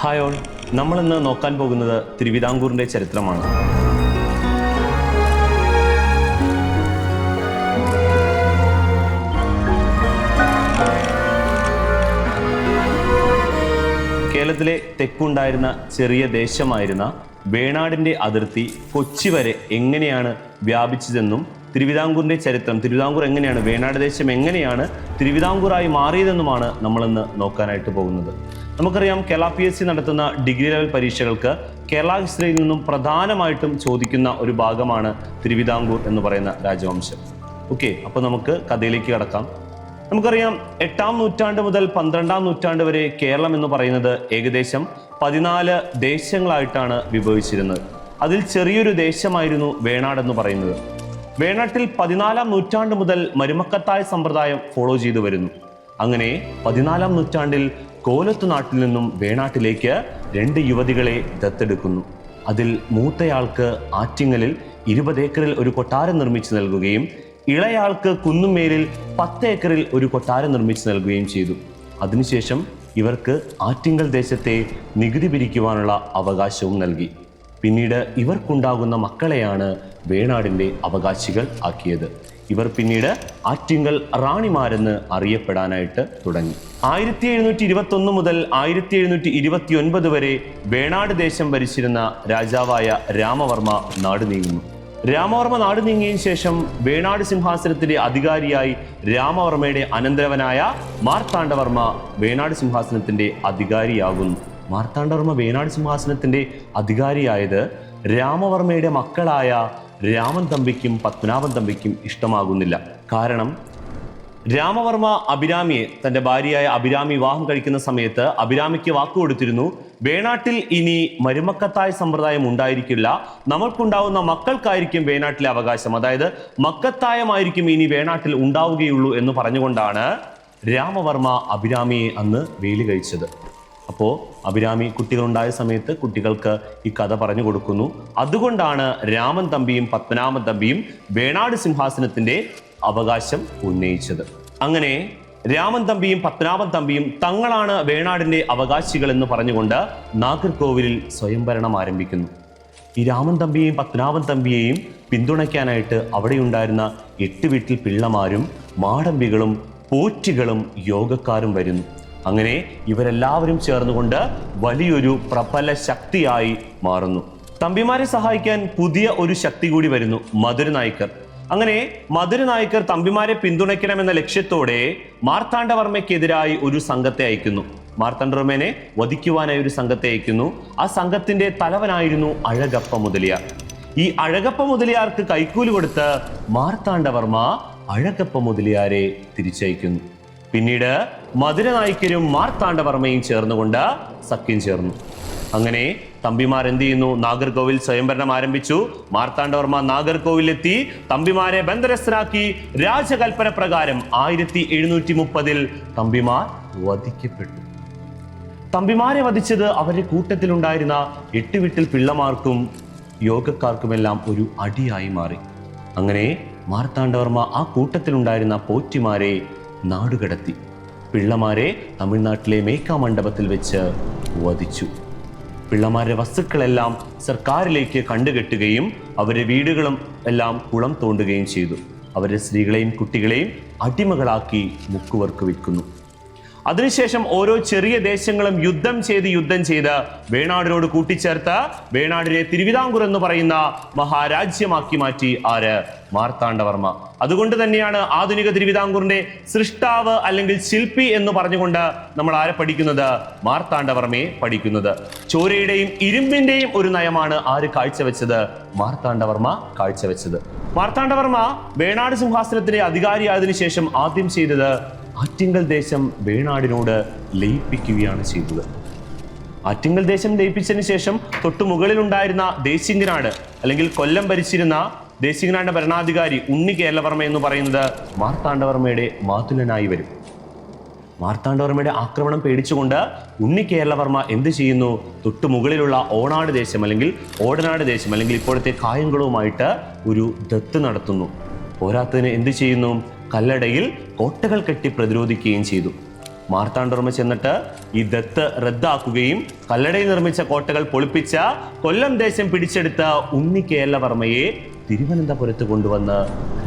Hi all, നമ്മളിന്ന് നോക്കാൻ പോകുന്നത് തിരുവിതാംകൂറിൻ്റെ ചരിത്രമാണ്. കേരളത്തിലെ തെക്കുണ്ടായിരുന്ന ചെറിയ ദേശമായിരുന്ന വേണാടിൻ്റെ അതിർത്തി കൊച്ചി വരെ എങ്ങനെയാണ് വ്യാപിച്ചതെന്നും തിരുവിതാംകൂറിൻ്റെ ചരിത്രം, തിരുവിതാംകൂർ എങ്ങനെയാണ്, വേണാട് ദേശം എങ്ങനെയാണ് തിരുവിതാംകൂറായി മാറിയതെന്നുമാണ് നമ്മളിന്ന് നോക്കാനായിട്ട് പോകുന്നത്. നമുക്കറിയാം, കേരള PSC നടത്തുന്ന ഡിഗ്രി ലെവൽ പരീക്ഷകൾക്ക് കേരള ഹിസ്റ്ററിയിൽ നിന്നും പ്രധാനമായിട്ടും ചോദിക്കുന്ന ഒരു ഭാഗമാണ് തിരുവിതാംകൂർ എന്ന് പറയുന്ന രാജവംശം. ഓക്കെ, അപ്പോൾ നമുക്ക് കഥയിലേക്ക് കടക്കാം. നമുക്കറിയാം, 8-ാം നൂറ്റാണ്ട് മുതൽ 12-ാം നൂറ്റാണ്ട് വരെ കേരളം എന്ന് പറയുന്നത് ഏകദേശം 14 ദേശങ്ങളായിട്ടാണ് വിഭജിച്ചിരുന്നത്. അതിൽ ചെറിയൊരു ദേശമായിരുന്നു വേണാട് എന്ന് പറയുന്നത്. വേണാട്ടിൽ 14-ാം നൂറ്റാണ്ട് മുതൽ മരുമക്കത്തായ സമ്പ്രദായം ഫോളോ ചെയ്തു വരുന്നു. അങ്ങനെ 14-ാം നൂറ്റാണ്ടിൽ കോലത്തു നാട്ടിൽ നിന്നും വേണാട്ടിലേക്ക് 2 യുവതികളെ ദത്തെടുക്കുന്നു. അതിൽ മൂത്തയാൾക്ക് ആറ്റിങ്ങലിൽ 20 ഏക്കറിൽ ഒരു കൊട്ടാരം നിർമ്മിച്ചു നൽകുകയും ഇളയാൾക്ക് കുന്നുമേലിൽ 10 ഏക്കറിൽ ഒരു കൊട്ടാരം നിർമ്മിച്ചു നൽകുകയും ചെയ്തു. അതിനുശേഷം ഇവർക്ക് ആറ്റിങ്ങൽ ദേശത്തെ നികുതി പിരിക്കുവാനുള്ള അവകാശവും നൽകി. പിന്നീട് ഇവർക്കുണ്ടാകുന്ന മക്കളെയാണ് വേണാടിൻ്റെ അവകാശികൾ ആക്കിയത്. ഇവർ പിന്നീട് ആറ്റിങ്ങൽ റാണിമാരെന്ന് അറിയപ്പെടാനായിട്ട് തുടങ്ങി. 1721 മുതൽ 1729 വരെ വേണാട് ദേശം ഭരിച്ചിരുന്ന രാജാവായ രാമവർമ്മ നാട് നീങ്ങുന്നു. രാമവർമ്മ നാട് നീങ്ങിയതിനു ശേഷം വേണാട് സിംഹാസനത്തിന്റെ അധികാരിയായി രാമവർമ്മയുടെ അനന്തരവനായ മാർത്താണ്ഡവർമ്മ വേണാട് സിംഹാസനത്തിന്റെ അധികാരിയാകുന്നു. മാർത്താണ്ഡവർമ്മ വേണാട് സിംഹാസനത്തിന്റെ അധികാരിയായത് രാമവർമ്മയുടെ മക്കളായ രാമൻ തമ്പിക്കും പത്മനാഭൻ തമ്പിക്കും ഇഷ്ടമാകുന്നില്ല. കാരണം രാമവർമ്മ അഭിരാമിയെ, തന്റെ ഭാര്യയായ അഭിരാമി വിവാഹം കഴിക്കുന്ന സമയത്ത് അഭിരാമിക്ക് വാക്കുകൊടുത്തിരുന്നു, വേണാട്ടിൽ ഇനി മരുമക്കത്തായ സമ്പ്രദായം ഉണ്ടായിരിക്കില്ല, നമ്മൾക്കുണ്ടാവുന്ന മക്കൾക്കായിരിക്കും വേണാട്ടിലെ അവകാശം, അതായത് മക്കത്തായമായിരിക്കും ഇനി വേണാട്ടിൽ ഉണ്ടാവുകയുള്ളൂ എന്ന് പറഞ്ഞുകൊണ്ടാണ് രാമവർമ്മ അഭിരാമിയെ അന്ന് വേലി കഴിച്ചത്. അപ്പോൾ അഭിരാമി കുട്ടികളുണ്ടായ സമയത്ത് കുട്ടികൾക്ക് ഈ കഥ പറഞ്ഞു കൊടുക്കുന്നു. അതുകൊണ്ടാണ് രാമൻ തമ്പിയും പത്മനാഭൻ തമ്പിയും വേണാട് സിംഹാസനത്തിന്റെ അവകാശം ഉന്നയിച്ചത്. അങ്ങനെ രാമൻ തമ്പിയും പത്മനാഭൻ തമ്പിയും തങ്ങളാണ് വേണാടിന്റെ അവകാശികൾ എന്ന് പറഞ്ഞുകൊണ്ട് നാഗർകോവിലിൽ സ്വയംഭരണം ആരംഭിക്കുന്നു. ഈ രാമൻ തമ്പിയെയും പത്മനാഭൻ തമ്പിയെയും പിന്തുണയ്ക്കാനായിട്ട് അവിടെയുണ്ടായിരുന്ന 8 വീട്ടിൽ പിള്ളമാരും മാടമ്പികളും പോറ്റികളും യോഗക്കാരും വരുന്നു. അങ്ങനെ ഇവരെല്ലാവരും ചേർന്നുകൊണ്ട് വലിയൊരു പ്രബല ശക്തിയായി മാറുന്നു. തമ്പിമാരെ സഹായിക്കാൻ പുതിയ ഒരു ശക്തി കൂടി വരുന്നു, മധുര നായ്ക്കർ. അങ്ങനെ മധുര നായ്ക്കർ തമ്പിമാരെ പിന്തുണയ്ക്കണമെന്ന ലക്ഷ്യത്തോടെ മാർത്താണ്ഡവർമ്മയ്ക്കെതിരായി ഒരു സംഘത്തെ അയക്കുന്നു. മാർത്താണ്ഡവർമ്മനെ വധിക്കുവാനായി ഒരു സംഘത്തെ അയക്കുന്നു. ആ സംഘത്തിന്റെ തലവനായിരുന്നു അഴകപ്പ മുതലിയാർ. ഈ അഴകപ്പ മുതലിയാർക്ക് കൈക്കൂലി കൊടുത്ത് മാർത്താണ്ഡവർമ്മ അഴകപ്പ മുതലിയാരെ തിരിച്ചയക്കുന്നു. പിന്നീട് മധുര നായ്ക്കരും മാർത്താണ്ഡവർമ്മയും ചേർന്നുകൊണ്ട് സഖ്യം ചേർന്നു. അങ്ങനെ തമ്പിമാർ എന്ത് ചെയ്യുന്നു? നാഗർകോവിൽ സ്വയംഭരണം ആരംഭിച്ചു. മാർത്താണ്ഡവർമ്മ നാഗർകോവിലെത്തി തമ്പിമാരെ ബന്ധനസ്ഥരാക്കി. രാജകൽപ്പന പ്രകാരം 1730 തമ്പിമാർ വധിക്കപ്പെട്ടു. തമ്പിമാരെ വധിച്ചത് അവരുടെ കൂട്ടത്തിലുണ്ടായിരുന്ന 8 വീട്ടിൽ പിള്ളമാർക്കും യോഗക്കാർക്കുമെല്ലാം ഒരു അടിയായി മാറി. അങ്ങനെ മാർത്താണ്ഡവർമ്മ ആ കൂട്ടത്തിലുണ്ടായിരുന്ന പോറ്റിമാരെ നാടുകടത്തി. പിള്ളമാരെ തമിഴ്നാട്ടിലെ മേക്കാമണ്ഡപത്തിൽ വെച്ച് വധിച്ചു. പിള്ളമാരുടെ വസ്തുക്കളെല്ലാം സർക്കാരിലേക്ക് കണ്ടുകെട്ടുകയും അവരുടെ വീടുകളും എല്ലാം കുളം തോണ്ടുകയും ചെയ്തു. അവരുടെ സ്ത്രീകളെയും കുട്ടികളെയും അടിമകളാക്കി മുക്കുവർക്ക് വിൽക്കുന്നു. അതിനുശേഷം ഓരോ ചെറിയ ദേശങ്ങളും യുദ്ധം ചെയ്ത് വേണാടിനോട് കൂട്ടിച്ചേർത്ത് വേണാടിനെ തിരുവിതാംകൂർ എന്ന് പറയുന്ന മഹാരാജ്യമാക്കി മാറ്റി. ആര്? മാർത്താണ്ഡവർമ്മ. അതുകൊണ്ട് തന്നെയാണ് ആധുനിക തിരുവിതാംകൂറിന്റെ സൃഷ്ടാവ് അല്ലെങ്കിൽ ശില്പി എന്ന് പറഞ്ഞുകൊണ്ട് നമ്മൾ ആരെ പഠിക്കുന്നത്? മാർത്താണ്ഡവർമ്മയെ പഠിക്കുന്നത്. ചോരയുടെയും ഇരുമ്പിന്റെയും ഒരു നയമാണ് ആര് കാഴ്ചവെച്ചത്? മാർത്താണ്ഡവർമ്മ കാഴ്ചവെച്ചത്. മാർത്താണ്ഡവർമ്മ വേണാട് സിംഹാസനത്തിന്റെ അധികാരിയായതിനു ശേഷം ആദ്യം ചെയ്തത് ആറ്റിങ്ങൽ ദേശം വേണാടിനോട് ലയിപ്പിക്കുകയാണ് ചെയ്തത്. ആറ്റിങ്ങൽ ദേശം ലയിപ്പിച്ചതിന് ശേഷം തൊട്ടു മുകളിലുണ്ടായിരുന്ന ദേശിംഗനാട് അല്ലെങ്കിൽ കൊല്ലം ഭരിച്ചിരുന്ന ദേശിംഗനാടിന്റെ ഭരണാധികാരി ഉണ്ണി കേരളവർമ്മ എന്ന് പറയുന്നത് മാർത്താണ്ഡവർമ്മയുടെ മാതുലനായി വരും. മാർത്താണ്ഡവർമ്മയുടെ ആക്രമണം പേടിച്ചുകൊണ്ട് ഉണ്ണി കേരളവർമ്മ എന്ത് ചെയ്യുന്നു? തൊട്ടു മുകളിലുള്ള ഓണാട് ദേശം അല്ലെങ്കിൽ ഓടനാട് ദേശം അല്ലെങ്കിൽ ഇപ്പോഴത്തെ കായംകുളവുമായിട്ട് ഒരു ദത്ത് നടത്തുന്നു. പോരാത്തതിന് എന്ത് ചെയ്യുന്നു? കല്ലടയിൽ കോട്ടകൾ കെട്ടി പ്രതിരോധിക്കുകയും ചെയ്തു. മാർത്താണ്ഡവർമ്മ ചെന്നിട്ട് ഈ ദത്ത് റദ്ദാക്കുകയും കല്ലടയിൽ നിർമ്മിച്ച കോട്ടകൾ പൊളിപ്പിച്ച കൊല്ലം ദേശം പിടിച്ചെടുത്ത ഉണ്ണിക്കേളവർമ്മയെ തിരുവനന്തപുരത്ത് കൊണ്ടുവന്ന്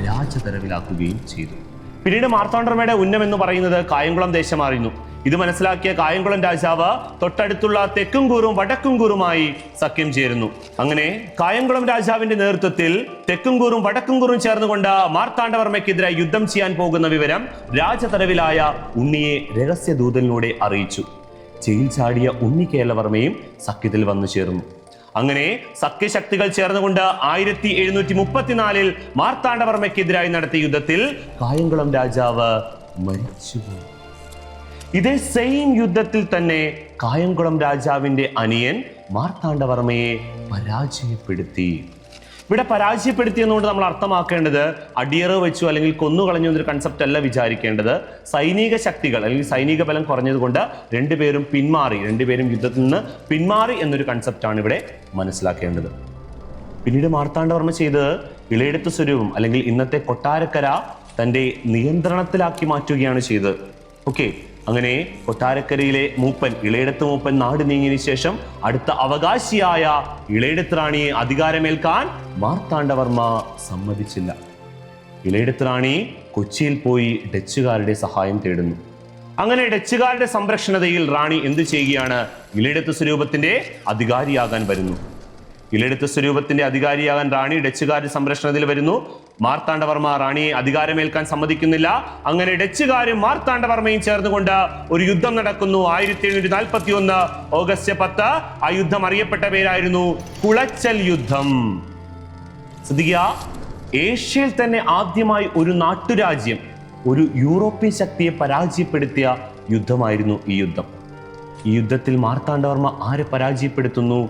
രാജതരവിലാക്കുകയും ചെയ്തു. പിന്നീട് മാർത്താണ്ഡവർമ്മയുടെ ഉന്നം എന്ന് പറയുന്നത് കായംകുളം ദേശമായിരുന്നു. ഇത് മനസ്സിലാക്കിയ കായംകുളം രാജാവ് തൊട്ടടുത്തുള്ള തെക്കുംകൂറും വടക്കുംകൂറുമായി സഖ്യം ചേരുന്നു. അങ്ങനെ കായംകുളം രാജാവിന്റെ നേതൃത്വത്തിൽ തെക്കുംകൂറും വടക്കുംകൂറും ചേർന്നുകൊണ്ട് മാർത്താണ്ഡവർമ്മയ്ക്കെതിരെ യുദ്ധം ചെയ്യാൻ പോകുന്ന വിവരം രാജതരവിലായ ഉണ്ണിയെ രഹസ്യദൂതനിലൂടെ അറിയിച്ചു. ജയിൽ ചാടിയ ഉണ്ണിക്കേളവർമ്മയും സഖ്യത്തിൽ വന്നു ചേർന്നു. അങ്ങനെ സഖ്യശക്തികൾ ചേർന്നുകൊണ്ട് 1734 മാർത്താണ്ഡവർമ്മയ്ക്കെതിരായി നടത്തിയ യുദ്ധത്തിൽ കായംകുളം രാജാവ് മരിച്ചുപോയി. ഇതേ സെയിം യുദ്ധത്തിൽ തന്നെ കായംകുളം രാജാവിന്റെ അനിയൻ മാർത്താണ്ഡവർമ്മയെ പരാജയപ്പെടുത്തി. ഇവിടെ പരാജയപ്പെടുത്തി എന്നുകൊണ്ട് നമ്മൾ അർത്ഥമാക്കേണ്ടത് അടിയറവ് വെച്ചു അല്ലെങ്കിൽ കൊന്നുകളഞ്ഞു എന്നൊരു കൺസെപ്റ്റ് അല്ല വിചാരിക്കേണ്ടത്. സൈനിക ശക്തികൾ അല്ലെങ്കിൽ സൈനിക ബലം കുറഞ്ഞതുകൊണ്ട് രണ്ടുപേരും യുദ്ധത്തിൽ നിന്ന് പിന്മാറി എന്നൊരു കൺസെപ്റ്റാണ് ഇവിടെ മനസ്സിലാക്കേണ്ടത്. പിന്നീട് മാർത്താണ്ഡവർമ്മ ചെയ്തത് ഇളയെടുത്ത് സ്വരൂപം അല്ലെങ്കിൽ ഇന്നത്തെ കൊട്ടാരക്കര തൻ്റെ നിയന്ത്രണത്തിലാക്കി മാറ്റുകയാണ് ചെയ്തത്. ഓക്കെ, അങ്ങനെ കൊട്ടാരക്കരയിലെ മൂപ്പൻ ഇളയെടുത്ത് മൂപ്പൻ നാട് നീങ്ങിയതിനു ശേഷം അടുത്ത അവകാശിയായ ഇളയെടുത്ത് റാണിയെ അധികാരമേൽക്കാൻ മാർത്താണ്ഡവർമ്മ സമ്മതിച്ചില്ല. ഇളയെടുത്ത് റാണി കൊച്ചിയിൽ പോയി ഡച്ചുകാരുടെ സഹായം തേടുന്നു. അങ്ങനെ ഡച്ചുകാരുടെ സംരക്ഷണതയിൽ റാണി എന്ത് ചെയ്യുകയാണ്? ഇളയെടുത്ത് സ്വരൂപത്തിന്റെ അധികാരിയാകാൻ വരുന്നു. ഇളയെടുത്ത് സ്വരൂപത്തിന്റെ അധികാരിയാകാൻ റാണി ഡച്ചുകാരുടെ സംരക്ഷണത്തിൽ വരുന്നു. മാർത്താണ്ഡവർമ്മ റാണിയെ അധികാരമേൽക്കാൻ സമ്മതിക്കുന്നില്ല. അങ്ങനെ ഡച്ചുകാരും മാർത്താണ്ഡവർമ്മയും ചേർന്നുകൊണ്ട് ഒരു യുദ്ധം നടക്കുന്നു. 1741 ഓഗസ്റ്റ് 10. ആ യുദ്ധം അറിയപ്പെട്ട പേരായിരുന്നു കുളച്ചൽ യുദ്ധം. ശ്രദ്ധിക്കുക, ഏഷ്യയിൽ തന്നെ ആദ്യമായി ഒരു നാട്ടുരാജ്യം ഒരു യൂറോപ്യൻ ശക്തിയെ പരാജയപ്പെടുത്തിയ യുദ്ധമായിരുന്നു ഈ യുദ്ധം. ഈ യുദ്ധത്തിൽ മാർത്താണ്ഡവർമ്മ ആരെ പരാജയപ്പെടുത്തുന്നു?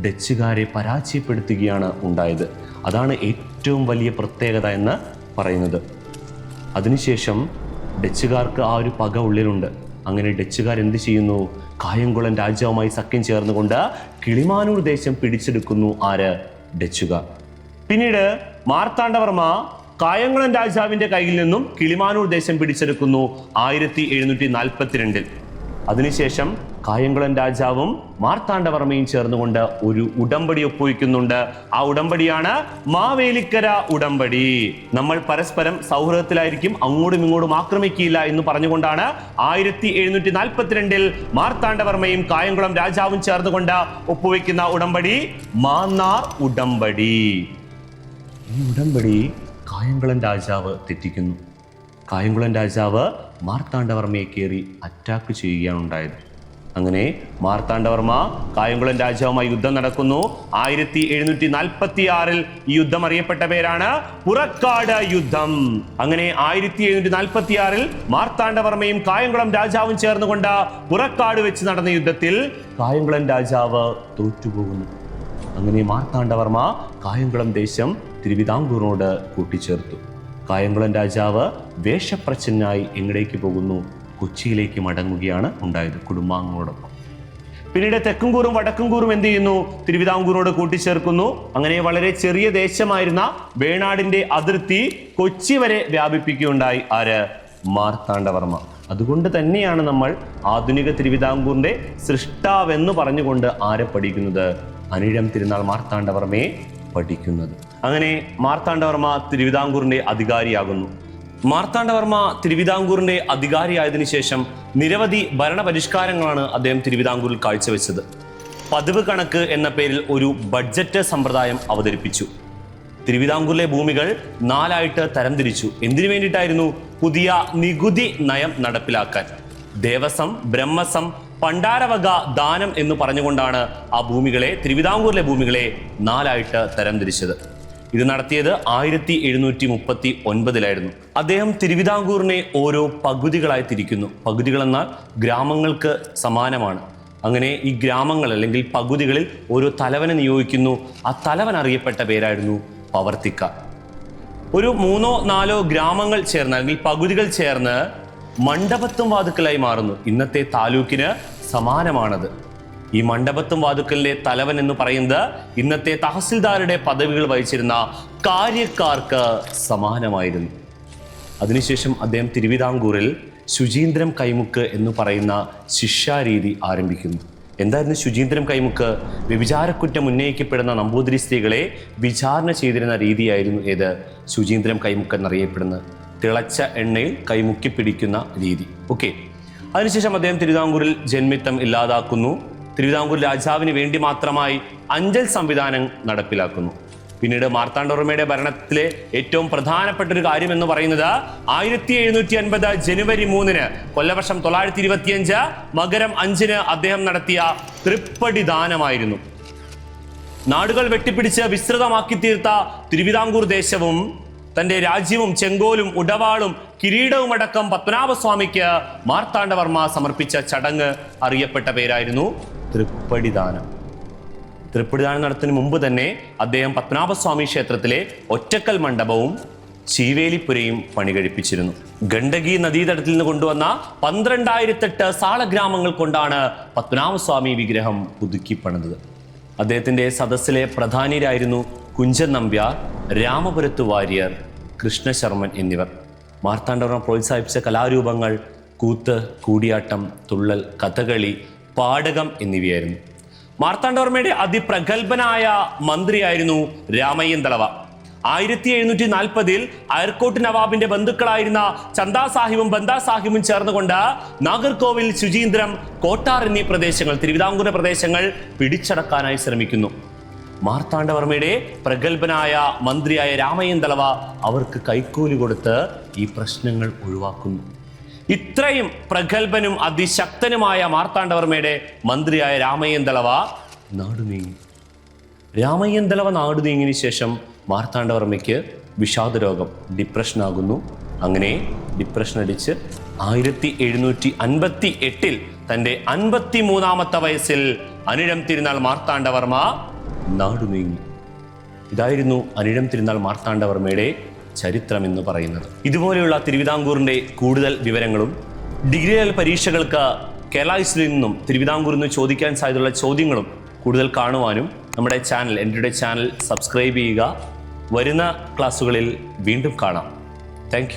ഡച്ചുകാരെ പരാജയപ്പെടുത്തുകയാണ് ഉണ്ടായത്. അതാണ് ഏറ്റവും വലിയ പ്രത്യേകത എന്ന് പറയുന്നത്. അതിനുശേഷം ഡച്ചുകാർക്ക് ആ ഒരു പക ഉള്ളിലുണ്ട്. അങ്ങനെ ഡച്ചുകാർ എന്ത് ചെയ്യുന്നു? കായംകുളം രാജാവുമായി സഖ്യം ചേർന്നുകൊണ്ട് കിളിമാനൂർ ദേശം പിടിച്ചെടുക്കുന്നു. ആര്? ഡച്ചുകാർ. പിന്നീട് മാർത്താണ്ഡവർമ്മ കായംകുളം രാജാവിന്റെ കയ്യിൽ നിന്നും കിളിമാനൂർ ദേശം പിടിച്ചെടുക്കുന്നു 1742. അതിനുശേഷം കായംകുളം രാജാവും മാർത്താണ്ഡവർമ്മയും ചേർന്നുകൊണ്ട് ഒരു ഉടമ്പടി ഒപ്പുവെക്കുന്നുണ്ട്. ആ ഉടമ്പടിയാണ് മാവേലിക്കര ഉടമ്പടി. നമ്മൾ പരസ്പരം സൗഹൃദത്തിലായിരിക്കും, അങ്ങോട്ടും ഇങ്ങോട്ടും ആക്രമിക്കില്ല എന്ന് പറഞ്ഞുകൊണ്ടാണ് 1742 മാർത്താണ്ഡവർമ്മയും കായംകുളം രാജാവും ചേർന്നുകൊണ്ട് ഒപ്പുവെക്കുന്ന ഉടമ്പടി മാന്നാർ ഉടമ്പടി. ഈ ഉടമ്പടി കായംകുളം രാജാവ് തെറ്റിക്കുന്നു. കായംകുളം രാജാവ് മാർത്താണ്ഡവർമ്മയെ കയറി അറ്റാക്ക് ചെയ്യുകയാണ് ഉണ്ടായത്. അങ്ങനെ മാർത്താണ്ഡവർമ്മ കായംകുളം രാജാവുമായി യുദ്ധം നടക്കുന്നു. 1746 ഈ യുദ്ധം അറിയപ്പെട്ട പേരാണ് പുറക്കാട് യുദ്ധം. അങ്ങനെ 1746 മാർത്താണ്ഡവർമ്മയും കായംകുളം രാജാവും ചേർന്നുകൊണ്ട് പുറക്കാട് വെച്ച് നടന്ന യുദ്ധത്തിൽ കായംകുളം രാജാവ് തോറ്റുപോകുന്നു. അങ്ങനെ മാർത്താണ്ഡവർമ്മ കായംകുളം ദേശം തിരുവിതാംകൂറിനോട് കൂട്ടിച്ചേർത്തു. കായംകുളം രാജാവ് വേഷപ്രച്ഛന്നായി എങ്ങടേക്ക് പോകുന്നു? കൊച്ചിയിലേക്ക് മടങ്ങുകയാണ് ഉണ്ടായത് കുടുംബാംഗങ്ങളോടൊപ്പം. പിന്നീട് തെക്കുംകൂറും വടക്കുംകൂറും എന്ത് ചെയ്യുന്നു? തിരുവിതാംകൂറിനോട് കൂട്ടിച്ചേർക്കുന്നു. അങ്ങനെ വളരെ ചെറിയ ദേശമായിരുന്ന വേണാടിന്റെ അതിർത്തി കൊച്ചി വരെ വ്യാപിപ്പിക്കുകയുണ്ടായി. ആര്? മാർത്താണ്ഡവർമ്മ. അതുകൊണ്ട് തന്നെയാണ് നമ്മൾ ആധുനിക തിരുവിതാംകൂറിന്റെ സൃഷ്ടാവെന്ന് പറഞ്ഞുകൊണ്ട് ആരെ പഠിക്കുന്നത്? അനിഴം തിരുനാൾ മാർത്താണ്ഡവർമ്മയെ പഠിക്കുന്നത്. അങ്ങനെ മാർത്താണ്ഡവർമ്മ തിരുവിതാംകൂറിന്റെ അധികാരിയാകുന്നു. മാർത്താണ്ഡവർമ്മ തിരുവിതാംകൂറിന്റെ അധികാരിയായതിനു ശേഷം നിരവധി ഭരണപരിഷ്കാരങ്ങളാണ് അദ്ദേഹം തിരുവിതാംകൂറിൽ കാഴ്ചവെച്ചത്. പതിവ് കണക്ക് എന്ന പേരിൽ ഒരു ബഡ്ജറ്റ് സമ്പ്രദായം അവതരിപ്പിച്ചു. തിരുവിതാംകൂറിലെ ഭൂമികൾ 4 തരംതിരിച്ചു. എന്തിനു വേണ്ടിയിട്ടായിരുന്നു? പുതിയ നികുതി നയം നടപ്പിലാക്കാൻ. ദേവസ്വം, ബ്രഹ്മസം, പണ്ടാരവക, ദാനം എന്ന് പറഞ്ഞുകൊണ്ടാണ് ആ ഭൂമികളെ, തിരുവിതാംകൂറിലെ ഭൂമികളെ 4 തരംതിരിച്ചത്. ഇത് നടത്തിയത് 1739 അദ്ദേഹം തിരുവിതാംകൂറിനെ ഓരോ പകുതികളായി തിരിക്കുന്നു. പകുതികൾ എന്നാൽ ഗ്രാമങ്ങൾക്ക് സമാനമാണ്. അങ്ങനെ ഈ ഗ്രാമങ്ങൾ അല്ലെങ്കിൽ പകുതികളിൽ ഓരോ തലവനെ നിയോഗിക്കുന്നു. ആ തലവൻ അറിയപ്പെട്ട പേരായിരുന്നു പവർത്തിക്ക. ഒരു 3-4 ഗ്രാമങ്ങൾ ചേർന്ന് അല്ലെങ്കിൽ പകുതികൾ ചേർന്ന് മണ്ഡപത്തും വാതുക്കലായി മാറുന്നു. ഇന്നത്തെ താലൂക്കിന് സമാനമാണത്. ഈ മണ്ഡപത്തും വാതുക്കലിലെ തലവൻ എന്ന് പറയുന്നത് ഇന്നത്തെ തഹസിൽദാരുടെ പദവികൾ വഹിച്ചിരുന്ന കാര്യക്കാർക്ക് സമാനമായിരുന്നു. അതിനുശേഷം അദ്ദേഹം തിരുവിതാംകൂറിൽ ശുചീന്ദ്രം കൈമുക്ക് എന്ന് പറയുന്ന ശിക്ഷാരീതി ആരംഭിക്കുന്നു. എന്തായിരുന്നു ശുചീന്ദ്രം കൈമുക്ക്? വ്യഭിചാരക്കുറ്റം ഉന്നയിക്കപ്പെടുന്ന നമ്പൂതിരി സ്ത്രീകളെ വിചാരണ ചെയ്തിരുന്ന രീതിയായിരുന്നു ഏത്? ശുചീന്ദ്രം കൈമുക്ക് എന്നറിയപ്പെടുന്നത്. തിളച്ച എണ്ണയിൽ കൈമുക്കി പിടിക്കുന്ന രീതി. ഓക്കെ. അതിനുശേഷം അദ്ദേഹം തിരുവിതാംകൂറിൽ ജന്മിത്തം ഇല്ലാതാക്കുന്നു. തിരുവിതാംകൂർ രാജാവിന് വേണ്ടി മാത്രമായി അഞ്ചൽ സംവിധാനം നടപ്പിലാക്കുന്നു. പിന്നീട് മാർത്താണ്ഡവർമ്മയുടെ ഭരണത്തിലെ ഏറ്റവും പ്രധാനപ്പെട്ട ഒരു കാര്യം എന്ന് പറയുന്നത് 1750 ജനുവരി 3 കൊല്ലവർഷം 925 മകരം 5 അദ്ദേഹം നടത്തിയ തൃപ്പടി ദാനമായിരുന്നു. നാടുകൾ വെട്ടിപ്പിടിച്ച് വിസ്തൃതമാക്കി തീർത്ത തിരുവിതാംകൂർ ദേശവും തന്റെ രാജ്യവും ചെങ്കോലും ഉടവാളും കിരീടവുമടക്കം പത്മനാഭസ്വാമിക്ക് മാർത്താണ്ഡവർമ്മ സമർപ്പിച്ച ചടങ്ങ് അറിയപ്പെട്ട പേരായിരുന്നു തൃപ്പടിദാനം. തൃപ്പടിദാനം നടത്തുന്നതിന് മുമ്പ് തന്നെ അദ്ദേഹം പത്മനാഭസ്വാമി ക്ഷേത്രത്തിലെ ഒറ്റക്കൽ മണ്ഡപവും ചീവേലിപ്പുരയും പണി കഴിപ്പിച്ചിരുന്നു. ഗണ്ഡകി നദീതടത്തിൽ നിന്ന് കൊണ്ടുവന്ന 12,008 സാളഗ്രാമങ്ങൾ കൊണ്ടാണ് പത്മനാഭസ്വാമി വിഗ്രഹം പുതുക്കി പണിതത്. അദ്ദേഹത്തിന്റെ സദസ്സിലെ പ്രധാനിരായിരുന്നു കുഞ്ചൻ നമ്പ്യാർ, രാമപുരത്ത് വാര്യർ, കൃഷ്ണശർമ്മൻ എന്നിവർ. മാർത്താണ്ഡവർമ്മ പ്രോത്സാഹിപ്പിച്ച കലാരൂപങ്ങൾ കൂത്ത്, കൂടിയാട്ടം, തുള്ളൽ, കഥകളി, പാടകം എന്നിവയായിരുന്നു. മാർത്താണ്ഡവർമ്മയുടെ അതിപ്രഗത്ഭനായ മന്ത്രിയായിരുന്നു രാമയ്യൻ ദളവ. 1740 അയർക്കോട്ട് നവാബിന്റെ ബന്ധുക്കളായിരുന്ന ചന്ദാ സാഹിബും ബന്ദാ സാഹിബും ചേർന്നുകൊണ്ട് നാഗർകോവിൽ, ശുചീന്ദ്രം, കോട്ടാർ എന്നീ പ്രദേശങ്ങൾ, തിരുവിതാംകൂർ പ്രദേശങ്ങൾ പിടിച്ചടക്കാനായി ശ്രമിക്കുന്നു. മാർത്താണ്ഡവർമ്മയുടെ പ്രഗത്ഭനായ മന്ത്രിയായ രാമയ്യൻ ദളവ അവർക്ക് കൈക്കൂലി കൊടുത്ത് ഈ പ്രശ്നങ്ങൾ ഒഴിവാക്കുന്നു. ഇത്രയും പ്രഗത്ഭനും അതിശക്തനുമായ മാർത്താണ്ഡവർമ്മയുടെ മന്ത്രിയായ രാമയ്യൻ ദളവ നാടുനീങ്ങി. രാമയ്യൻ ദളവ നാടുനീങ്ങിയതിനു ശേഷം മാർത്താണ്ഡവർമ്മയ്ക്ക് വിഷാദരോഗം, ഡിപ്രഷനാകുന്നു. അങ്ങനെ ഡിപ്രഷൻ അടിച്ച് 1758 തൻ്റെ 53-ാമത്തെ വയസ്സിൽ അനിഴം തിരുനാൾ മാർത്താണ്ഡവർമ്മ നാടുനീങ്ങി. ഇതായിരുന്നു അനിഴം തിരുനാൾ മാർത്താണ്ഡവർമ്മയുടെ ചരിത്രം എന്ന് പറയുന്നത്. ഇതുപോലെയുള്ള തിരുവിതാംകൂറിൻ്റെ കൂടുതൽ വിവരങ്ങളും ഡിഗ്രി ലെവൽ പരീക്ഷകൾക്ക് കേരള ഹിസ്റ്ററിയിൽ നിന്നും തിരുവിതാംകൂറിൽ നിന്ന് ചോദിക്കാൻ സാധ്യതയുള്ള ചോദ്യങ്ങളും കൂടുതൽ കാണുവാനും നമ്മുടെ ചാനൽ, എൻ്റെ ചാനൽ സബ്സ്ക്രൈബ് ചെയ്യുക. വരുന്ന ക്ലാസ്സുകളിൽ വീണ്ടും കാണാം. താങ്ക്